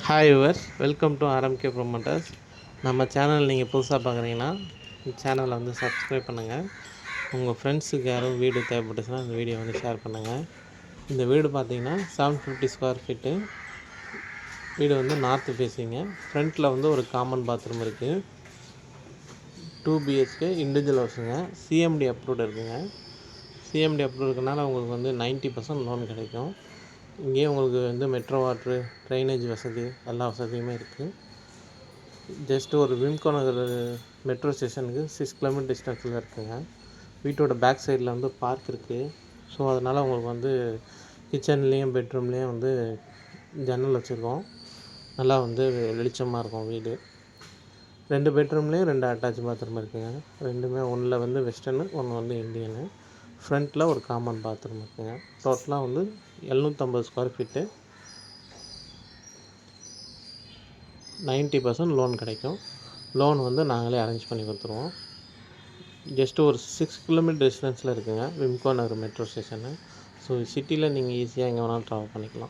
Hi viewers, welcome to RMK promoters. நம்ம channel நீங்கள் புதுசாக பார்க்குறீங்கன்னா இந்த சேனலை வந்து சப்ஸ்கிரைப் பண்ணுங்கள். உங்கள் ஃப்ரெண்ட்ஸுக்கு யாரும் வீடு தேவைப்பட்டுச்சுன்னா இந்த வீடியோ வந்து ஷேர் பண்ணுங்கள். இந்த வீடு பார்த்தீங்கன்னா 750 ஸ்கொயர் ஃபீட்டு வீடு வந்து நார்த்து ஃபேஸிங்க. ஃப்ரண்ட்டில் வந்து ஒரு காமன் பாத்ரூம் இருக்குது. 2 BHK இண்டிவிஜுவல் ஹவுஸுங்க. சிஎம்டி அப்ரூவ்டு இருக்குங்க. சிஎம்டி அப்ரூவ் இருக்கனால உங்களுக்கு வந்து 90% லோன் கிடைக்கும். இங்கேயே உங்களுக்கு வந்து மெட்ரோ வாட்ரு, ட்ரைனேஜ் வசதி எல்லா வசதியுமே இருக்குது. ஜஸ்ட்டு ஒரு விம்கோ நகர் மெட்ரோ ஸ்டேஷனுக்கு 6 கிலோமீட்டர் டிஸ்டன்ஸில் இருக்குங்க. வீட்டோட பேக் சைடில் வந்து பார்க் இருக்குது. ஸோ அதனால் உங்களுக்கு வந்து கிச்சன்லேயும் பெட்ரூம்லேயும் வந்து ஜன்னல் வச்சுருக்கோம். நல்லா வந்து வெளிச்சமாக இருக்கும் வீடு. 2 பெட்ரூம்லேயும் 2 அட்டாச் பாத்ரூம் இருக்குங்க. ரெண்டுமே ஒன்றில் வந்து வெஸ்டர்னு, ஒன்று வந்து இந்தியனு. ஃப்ரண்ட்டில் ஒரு காமன் பாத்ரூம் இருக்குங்க. டோட்டலாக வந்து 750 ஸ்கொயர் ஃபீட்டு. 90% லோன் கிடைக்கும். லோன் வந்து நாங்களே அரேஞ்ச் பண்ணி கொடுத்துருவோம். ஜஸ்ட்டு ஒரு 6 கிலோமீட்டர் டிஸ்டன்ஸில் இருக்குங்க விம்கோ நகர் மெட்ரோ ஸ்டேஷனு. ஸோ சிட்டியில் நீங்கள் ஈஸியாக எங்கே வேணாலும் ட்ராவல் பண்ணிக்கலாம்.